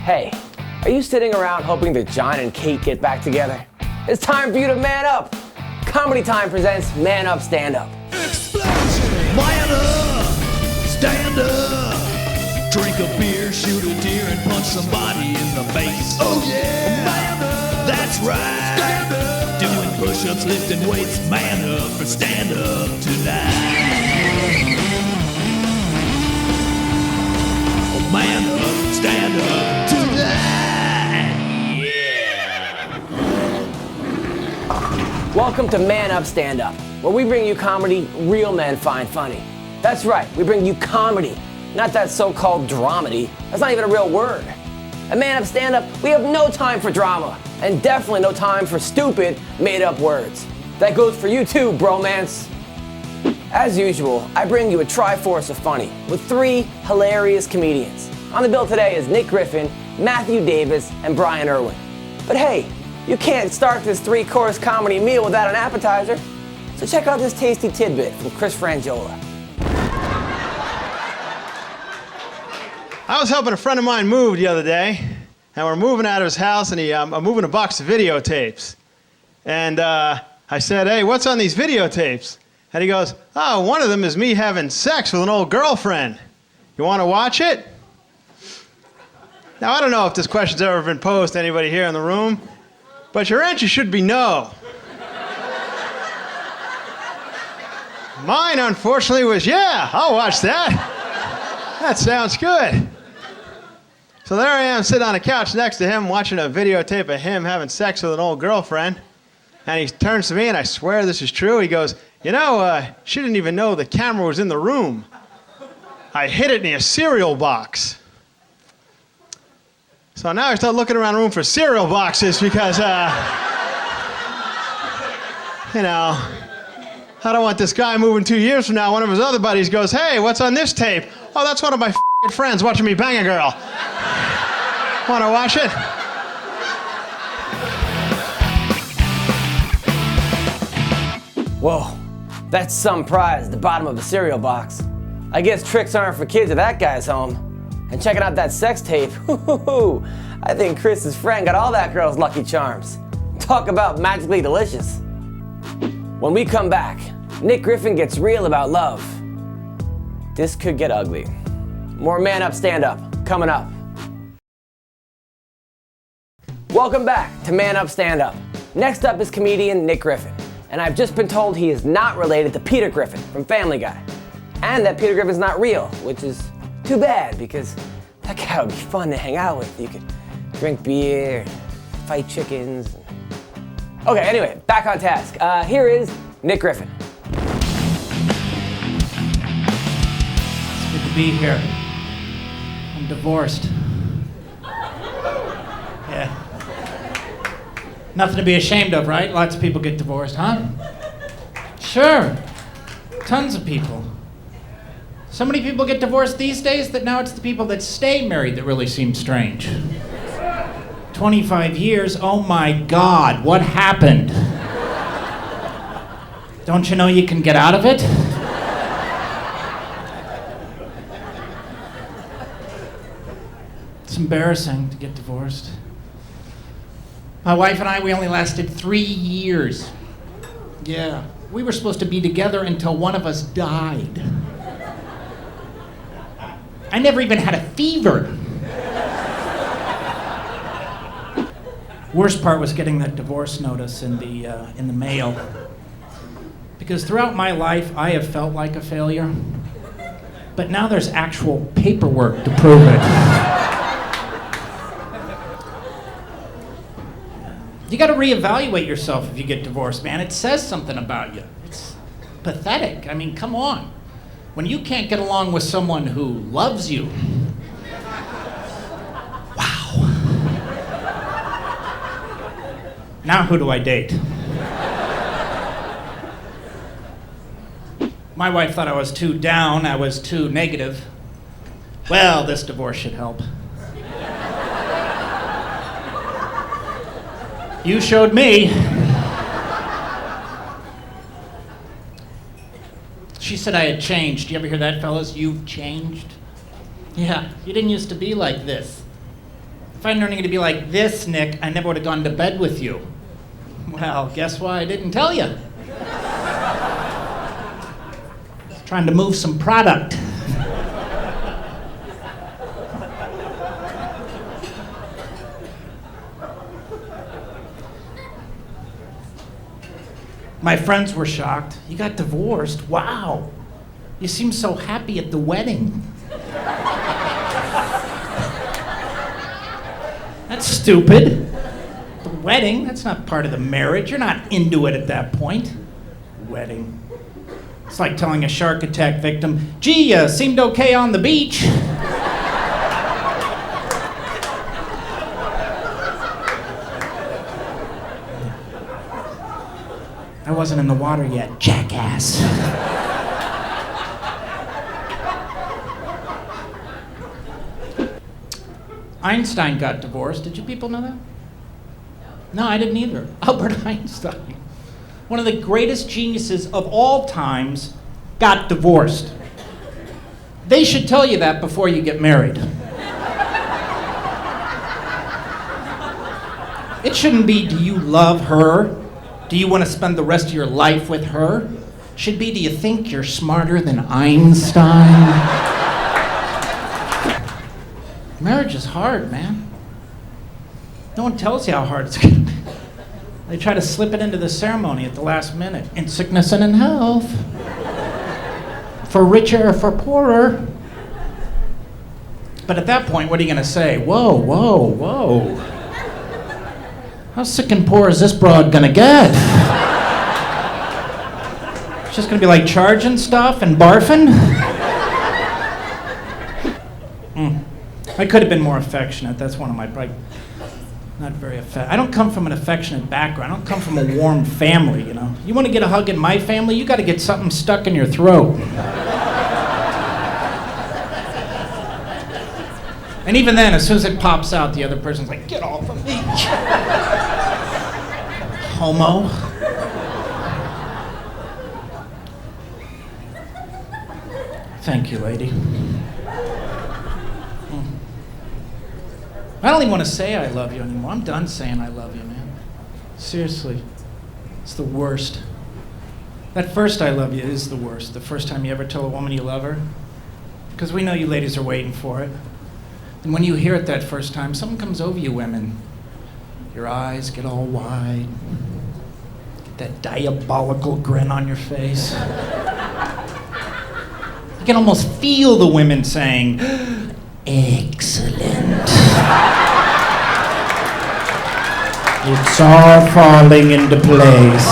Hey, are you sitting around hoping that John and Kate get back together? It's time for you to man up. Comedy Time presents Man Up, Stand Up. Explosion! Man up! Stand up! Drink a beer, shoot a deer, and punch somebody in the face. Oh yeah! Man up! That's right! Stand up! Doing push-ups, lifting weights, man up or stand up tonight. Oh, man up, stand up tonight! Welcome to Man Up, Stand Up, where we bring you comedy real men find funny. That's right, we bring you comedy, not that so-called dramedy. That's not even a real word. At Man Up, Stand Up, we have no time for drama, and definitely no time for stupid, made-up words. That goes for you too, bromance. As usual, I bring you a triforce of funny, with three hilarious comedians. On the bill today is Nick Griffin, Matthew Davis, and Brian Irwin. But hey, you can't start this three-course comedy meal without an appetizer. So check out this tasty tidbit from Chris Frangiola. I was helping a friend of mine move the other day, and we're moving out of his house, and I'm moving a box of videotapes. And I said, hey, what's on these videotapes? And he goes, oh, one of them is me having sex with an old girlfriend. You want to watch it? Now, I don't know if this question's ever been posed to anybody here in the room, but your answer should be no. Mine, unfortunately, was, yeah, I'll watch that. That sounds good. So there I am sitting on a couch next to him watching a videotape of him having sex with an old girlfriend. And he turns to me, and I swear this is true. He goes, you know, she didn't even know the camera was in the room. I hid it in a cereal box. So now I start looking around the room for cereal boxes because, you know, I don't want this guy moving 2 years from now. One of his other buddies goes, hey, what's on this tape? Oh, that's one of my friends watching me bang a girl. Want to watch it? Whoa, that's some prize at the bottom of a cereal box. I guess tricks aren't for kids at that guy's home. And checking out that sex tape, I think Chris's friend got all that girl's lucky charms. Talk about magically delicious. When we come back, Nick Griffin gets real about love. This could get ugly. More Man Up, Stand Up, coming up. Welcome back to Man Up, Stand Up. Next up is comedian Nick Griffin. And I've just been told he is not related to Peter Griffin from Family Guy. And that Peter Griffin's not real, which is too bad because that guy would be fun to hang out with. You could drink beer, fight chickens. Okay, anyway, back on task. Here is Nick Griffin. It's good to be here. I'm divorced. Yeah. Nothing to be ashamed of, right? Lots of people get divorced, huh? Sure. Tons of people. So many people get divorced these days that now it's the people that stay married that really seem strange. 25 years, oh my God, what happened? Don't you know you can get out of it? It's embarrassing to get divorced. My wife and I, we only lasted 3 years. Yeah, we were supposed to be together until one of us died. I never even had a fever. Worst part was getting that divorce notice in the mail. Because throughout my life, I have felt like a failure. But now there's actual paperwork to prove it. You gotta reevaluate yourself if you get divorced, man. It says something about you. It's pathetic. I mean, come on. When you can't get along with someone who loves you, wow. Now who do I date? My wife thought I was too down, I was too negative. Well, this divorce should help. You showed me. She said I had changed. You ever hear that, fellas? You've changed? Yeah, you didn't used to be like this. If I'd known you were gonna be like this, Nick, I never would have gone to bed with you. Well, guess why I didn't tell you? Trying to move some product. My friends were shocked. You got divorced? Wow. You seemed so happy at the wedding. That's stupid. The wedding, that's not part of the marriage. You're not into it at that point. Wedding. It's like telling a shark attack victim, gee, you seemed okay on the beach. I wasn't in the water yet, jackass. Einstein got divorced. Did you people know that? No, I didn't either. Albert Einstein, one of the greatest geniuses of all times, got divorced. They should tell you that before you get married. It shouldn't be, do you love her? Do you want to spend the rest of your life with her? It should be, do you think you're smarter than Einstein? Marriage is hard, man. No one tells you how hard it's gonna be. They try to slip it into the ceremony at the last minute. In sickness and in health. For richer or for poorer. But at that point, what are you gonna say? Whoa, whoa, whoa. How sick and poor is this broad gonna get? She's just gonna be like charging stuff and barfing? I could have been more affectionate. That's one of my, not very I don't come from an affectionate background. I don't come from a warm family, you know. You want to get a hug in my family, you got to get something stuck in your throat. And even then, as soon as it pops out, the other person's like, get off of me. Homo. Thank you, lady. I don't even want to say I love you anymore. I'm done saying I love you, man. Seriously. It's the worst. That first I love you is the worst. The first time you ever tell a woman you love her. Because we know you ladies are waiting for it. And when you hear it that first time, something comes over you women. Your eyes get all wide. Get that diabolical grin on your face. You can almost feel the women saying, excellent. It's all falling into place.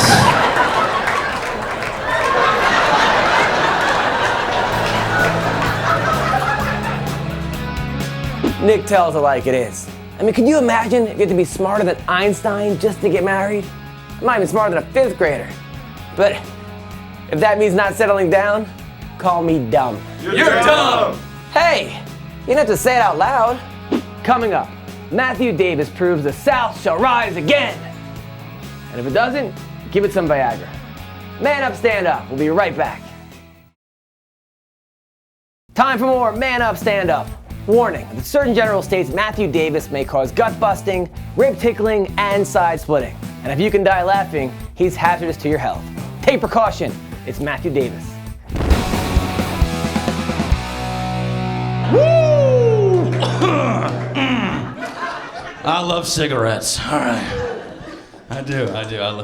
Nick tells it like it is. I mean, could you imagine if you had to be smarter than Einstein just to get married? I'm not even smarter than a 5th grader. But if that means not settling down, call me dumb. You're dumb! Hey, you don't have to say it out loud. Coming up, Matthew Davis proves the South shall rise again. And if it doesn't, give it some Viagra. Man Up, Stand Up. We'll be right back. Time for more Man Up, Stand Up. Warning, the Surgeon General states Matthew Davis may cause gut busting, rib tickling, and side splitting. And if you can die laughing, he's hazardous to your health. Take precaution. It's Matthew Davis. Woo! I love cigarettes. All right. I do.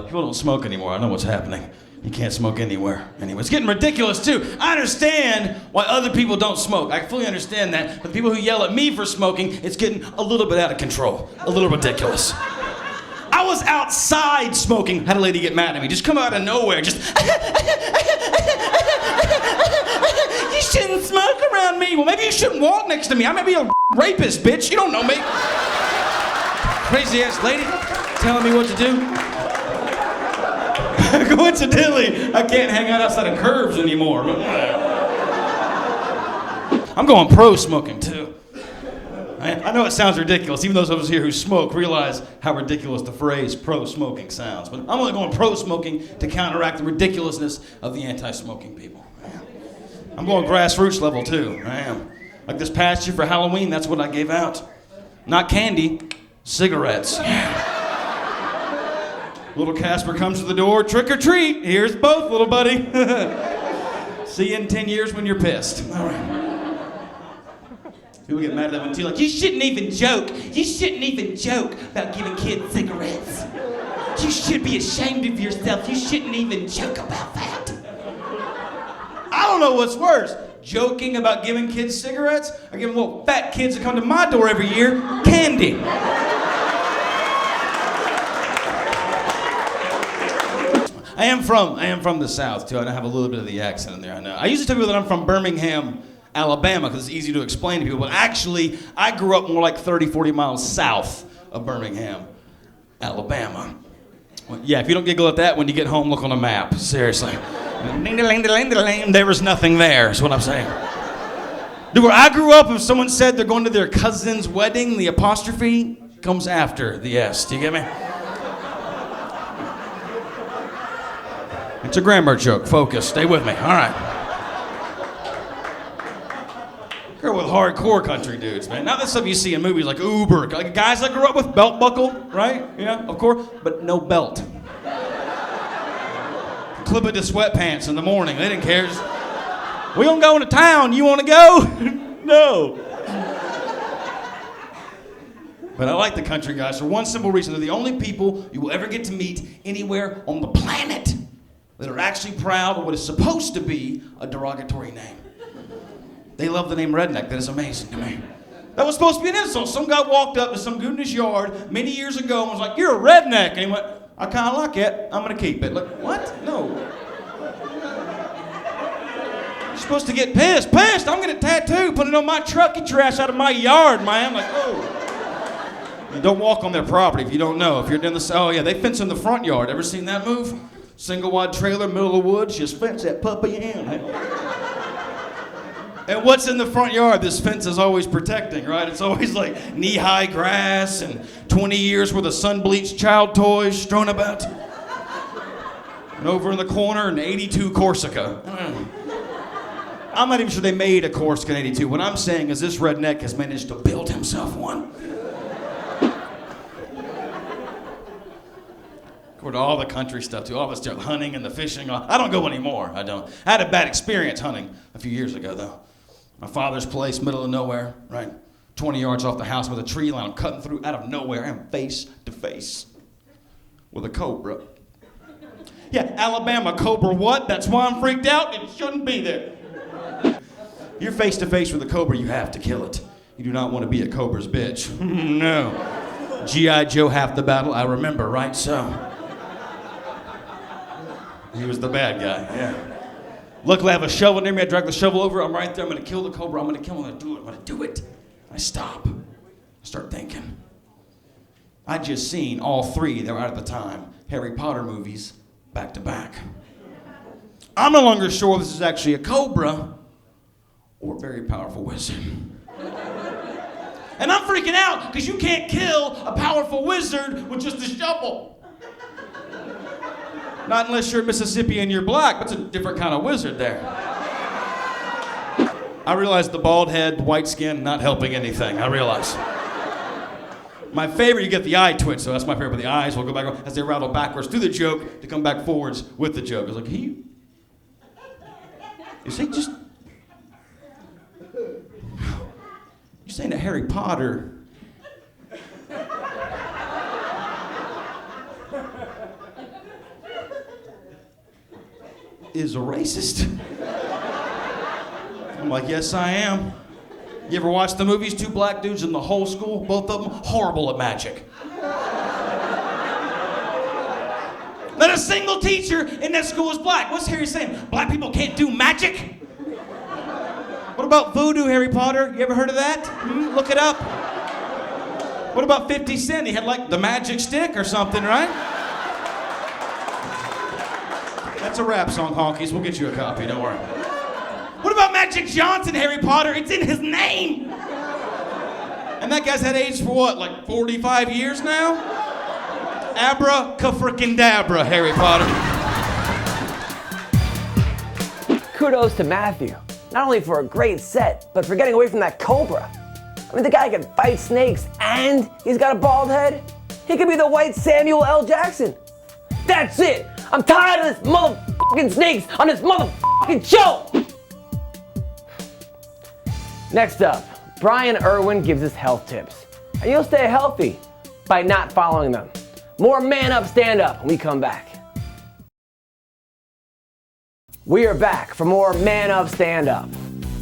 People don't smoke anymore. I know what's happening. You can't smoke anywhere. Anyway, it's getting ridiculous too. I understand why other people don't smoke. I fully understand that. But the people who yell at me for smoking, it's getting a little bit out of control. A little ridiculous. I was outside smoking, had a lady get mad at me. Just come out of nowhere, just you shouldn't smoke around me. Well, maybe you shouldn't walk next to me. I may be a rapist, bitch. You don't know me. Crazy ass lady telling me what to do. Coincidentally, I can't hang out outside of curves anymore. I'm going pro smoking too. I know it sounds ridiculous. Even those of us here who smoke realize how ridiculous the phrase pro smoking sounds. But I'm only going pro smoking to counteract the ridiculousness of the anti-smoking people. I'm going grassroots level too. I am. Like this past year for Halloween, that's what I gave out. Not candy, cigarettes. Little Casper comes to the door, trick or treat. Here's both, little buddy. See you in 10 years when you're pissed. All right. People get mad at them too, like, you shouldn't even joke. You shouldn't even joke about giving kids cigarettes. You should be ashamed of yourself. You shouldn't even joke about that. I don't know what's worse, joking about giving kids cigarettes or giving little fat kids that come to my door every year candy. I am from the South, too. I have a little bit of the accent in there, I know. I used to tell people that I'm from Birmingham, Alabama, because it's easy to explain to people, but actually, I grew up more like 30, 40 miles south of Birmingham, Alabama. Well, yeah, if you don't giggle at that when you get home, look on a map. Seriously. There was nothing there, is what I'm saying. Dude, where I grew up, if someone said they're going to their cousin's wedding, the apostrophe comes after the S. Do you get me? It's a grammar joke. Focus. Stay with me. All right. Girl with hardcore country dudes, man. Not that stuff you see in movies like Uber. Like guys that grew up with belt buckle, right? Yeah, of course, but no belt. Clip it to sweatpants in the morning. They didn't care. Just, we gonna go into town. You wanna go? No. But I like the country guys for one simple reason. They're the only people you will ever get to meet anywhere on the planet that are actually proud of what is supposed to be a derogatory name. They love the name redneck. That is amazing to me. That was supposed to be an insult. Some guy walked up to some dude in his yard many years ago and was like, "You're a redneck." And he went, "I kind of like it. I'm going to keep it." Like, what? No. You're supposed to get pissed. Pissed? I'm going to tattoo. Put it on my truck. Get your ass out of my yard, man. Like, oh. You don't walk on their property if you don't know. If you're in the... Oh, yeah, they fence in the front yard. Ever seen that move? Single wide trailer, middle of the woods. Just fence that puppy in. And what's in the front yard this fence is always protecting, right? It's always like knee-high grass and 20 years worth of sun-bleached child toys strewn about. And over in the corner, an 82 Corsica. I'm not even sure they made a Corsica in 82. What I'm saying is this redneck has managed to build himself one. Go to all the country stuff, too. All the stuff, hunting and the fishing. I don't go anymore. I don't. I had a bad experience hunting a few years ago, though. My father's place, middle of nowhere, right? 20 yards off the house with a tree line. I'm cutting through out of nowhere. I'm face to face with a cobra. Yeah, Alabama cobra what? That's why I'm freaked out. It shouldn't be there. You're face to face with a cobra, you have to kill it. You do not want to be a cobra's bitch. No. G.I. Joe half the battle, I remember, right? So. He was the bad guy, yeah. Luckily, I have a shovel near me. I drag the shovel over. I'm right there. I'm going to kill the cobra. I'm going to kill him. I'm going to do it. I'm going to do it. I stop. I start thinking. I'd just seen all three that were out at the time Harry Potter movies back to back. I'm no longer sure this is actually a cobra or a very powerful wizard. And I'm freaking out because you can't kill a powerful wizard with just a shovel. Not unless you're Mississippi and you're black. That's a different kind of wizard there. I realize the bald head, white skin, not helping anything. I realize. My favorite, you get the eye twitch, so that's my favorite. The eyes will go back as they rattle backwards through the joke to come back forwards with the joke. It's like, you say just... You're saying that Harry Potter... is a racist? I'm like, yes, I am. You ever watch the movies? Two black dudes in the whole school, both of them horrible at magic. Not a single teacher in that school is black. What's Harry saying? Black people can't do magic? What about voodoo, Harry Potter? You ever heard of that? Look it up. What about 50 Cent? He had like the magic stick or something, right? That's a rap song, honkies. We'll get you a copy, don't worry. What about Magic Johnson, Harry Potter? It's in his name. And that guy's had AIDS for what, like 45 years now? Abra-ca-frickin-dabra, Harry Potter. Kudos to Matthew, not only for a great set, but for getting away from that cobra. I mean, the guy can fight snakes and he's got a bald head. He could be the white Samuel L. Jackson. That's it. I'm tired of this motherfucking snakes on this motherfucking show. Next up, Brian Irwin gives us health tips. And you'll stay healthy by not following them. More Man Up Stand Up when we come back. We are back for more Man Up Stand Up.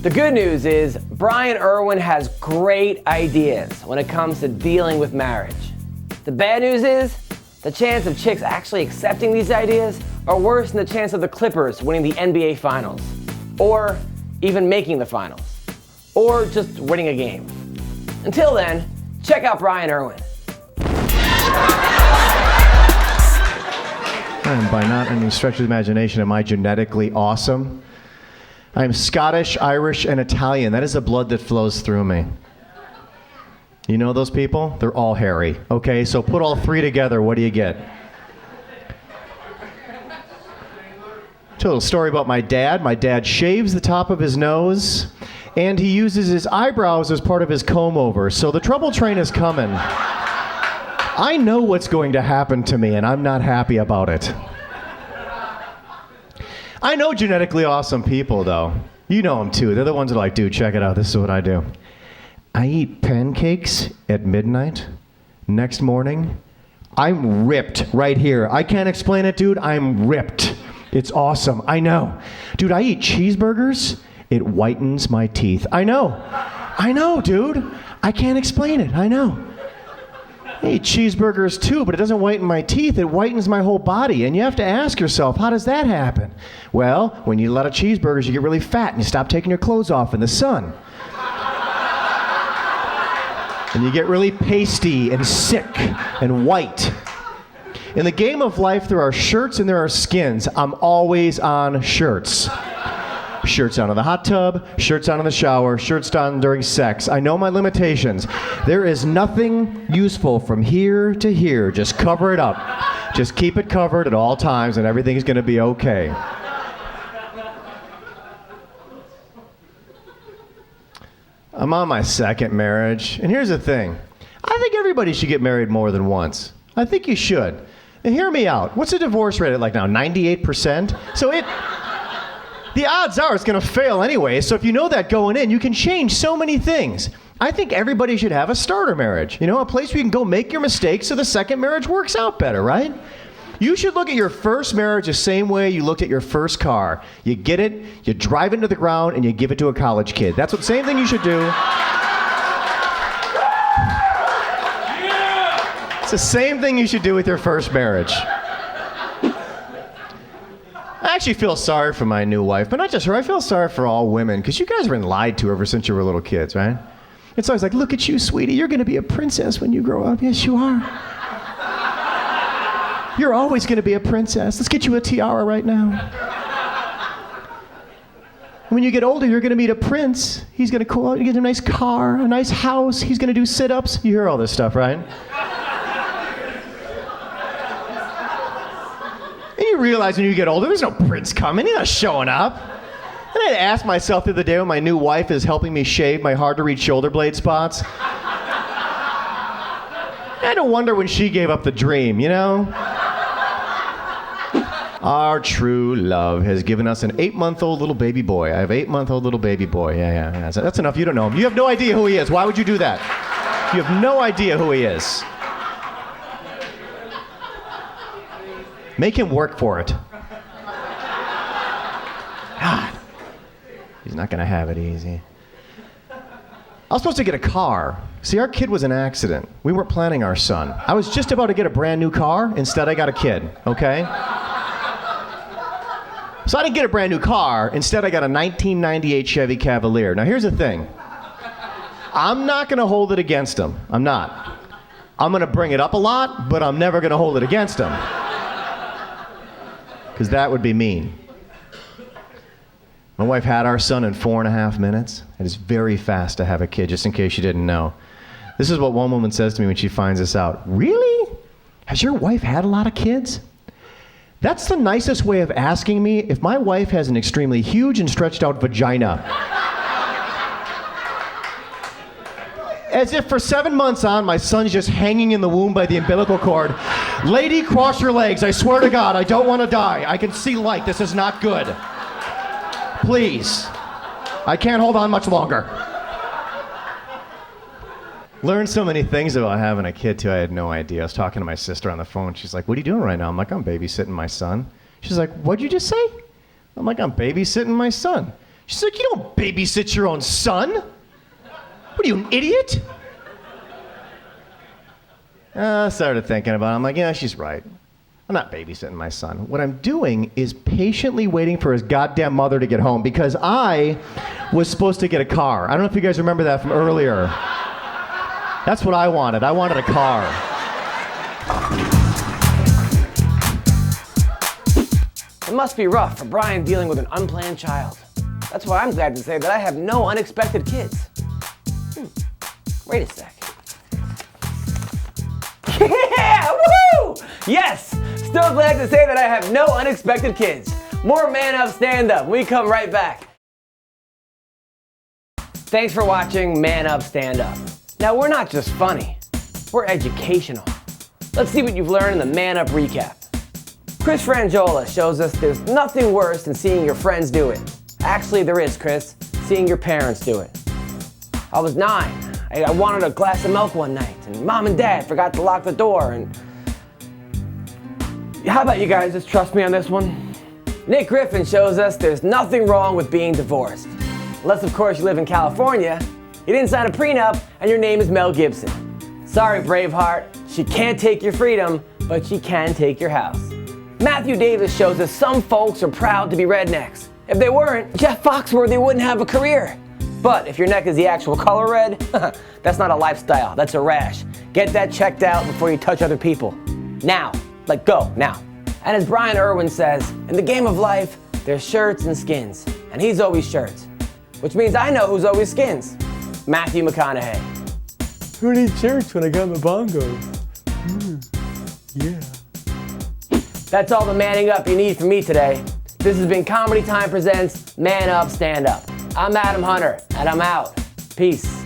The good news is Brian Irwin has great ideas when it comes to dealing with marriage. The bad news is the chance of chicks actually accepting these ideas are worse than the chance of the Clippers winning the NBA Finals, or even making the finals, or just winning a game. Until then, check out Brian Irwin. And by not any stretch of the imagination am I genetically awesome. I am Scottish, Irish, and Italian. That is the blood that flows through me. You know those people? They're all hairy. Okay, so put all three together, what do you get? Tell a little story about my dad. My dad shaves the top of his nose, and he uses his eyebrows as part of his comb over. So the trouble train is coming. I know what's going to happen to me, and I'm not happy about it. I know genetically awesome people, though. You know them, too. They're the ones that are like, dude, check it out. This is what I do. I eat pancakes at midnight. Next morning, I'm ripped right here. I can't explain it, dude. I'm ripped. It's awesome. I know. Dude, I eat cheeseburgers. It whitens my teeth. I know, dude. I can't explain it. I know. I eat cheeseburgers too, but it doesn't whiten my teeth. It whitens my whole body. And you have to ask yourself, how does that happen? Well, when you eat a lot of cheeseburgers, you get really fat and you stop taking your clothes off in the sun. And you get really pasty and sick and white. In the game of life, there are shirts and there are skins. I'm always on shirts. Shirts on in the hot tub, shirts on in the shower, shirts on during sex. I know my limitations. There is nothing useful from here to here. Just cover it up. Just keep it covered at all times and everything's going to be okay. I'm on my second marriage, and here's the thing. I think everybody should get married more than once. I think you should. And hear me out. What's the divorce rate at like now? 98%? So the odds are it's going to fail anyway, so if you know that going in, you can change so many things. I think everybody should have a starter marriage. You know, a place where you can go make your mistakes so the second marriage works out better, right? You should look at your first marriage the same way you looked at your first car. You get it, you drive it into the ground, and you give it to a college kid. That's the same thing you should do. It's the same thing you should do with your first marriage. I actually feel sorry for my new wife, but not just her. I feel sorry for all women, because you guys have been lied to ever since you were little kids, right? It's always like, look at you, sweetie. You're going to be a princess when you grow up. Yes, you are. You're always going to be a princess. Let's get you a tiara right now. When you get older, you're going to meet a prince. He's going to go out and get a nice car, a nice house. He's going to do sit-ups. You hear all this stuff, right? And you realize when you get older, there's no prince coming. He's not showing up. And I asked myself the other day when my new wife is helping me shave my hard-to-reach shoulder blade spots. I had to wonder when she gave up the dream, you know? Our true love has given us an 8-month-old little baby boy. I have an 8-month-old little baby boy. Yeah. That's enough. You don't know him. You have no idea who he is. Why would you do that? You have no idea who he is. Make him work for it. God. He's not going to have it easy. I was supposed to get a car. See, our kid was an accident. We weren't planning our son. I was just about to get a brand new car. Instead, I got a kid, okay? So I didn't get a brand new car. Instead, I got a 1998 Chevy Cavalier. Now, here's the thing. I'm not going to hold it against him. I'm not. I'm going to bring it up a lot, but I'm never going to hold it against him. Because that would be mean. My wife had our son in 4.5 minutes. It is very fast to have a kid, just in case you didn't know. This is what one woman says to me when she finds this out. Really? Has your wife had a lot of kids? That's the nicest way of asking me if my wife has an extremely huge and stretched out vagina. As if for 7 months on, my son's just hanging in the womb by the umbilical cord. Lady, cross your legs. I swear to God, I don't want to die. I can see light. This is not good. Please. I can't hold on much longer. Learned so many things about having a kid, too. I had no idea. I was talking to my sister on the phone. She's like, what are you doing right now? I'm like, I'm babysitting my son. She's like, what'd you just say? I'm like, I'm babysitting my son. She's like, you don't babysit your own son. What are you, an idiot? I started thinking about it. I'm like, yeah, she's right. I'm not babysitting my son. What I'm doing is patiently waiting for his goddamn mother to get home because I was supposed to get a car. I don't know if you guys remember that from earlier. That's what I wanted. I wanted a car. It must be rough for Brian dealing with an unplanned child. That's why I'm glad to say that I have no unexpected kids. Wait a sec. Yeah! Woo! Yes! Still glad to say that I have no unexpected kids. More Man Up Stand Up. We come right back. Thanks for watching Man Up Stand Up. Now, we're not just funny, we're educational. Let's see what you've learned in the Man Up Recap. Chris Frangiola shows us there's nothing worse than seeing your friends do it. Actually, there is, Chris, seeing your parents do it. I was 9. I wanted a glass of milk one night, and Mom and Dad forgot to lock the door, and... How about you guys just trust me on this one? Nick Griffin shows us there's nothing wrong with being divorced. Unless, of course, you live in California, you didn't sign a prenup, and your name is Mel Gibson. Sorry, Braveheart, she can't take your freedom, but she can take your house. Matthew Davis shows us some folks are proud to be rednecks. If they weren't, Jeff Foxworthy wouldn't have a career. But if your neck is the actual color red, that's not a lifestyle, that's a rash. Get that checked out before you touch other people. Now, like go, now. And as Brian Irwin says, in the game of life, there's shirts and skins, and he's always shirts. Which means I know who's always skins. Matthew McConaughey. Who needs shirts when I got my bongos? Yeah. That's all the manning up you need from me today. This has been Comedy Time Presents Man Up, Stand Up. I'm Adam Hunter, and I'm out. Peace.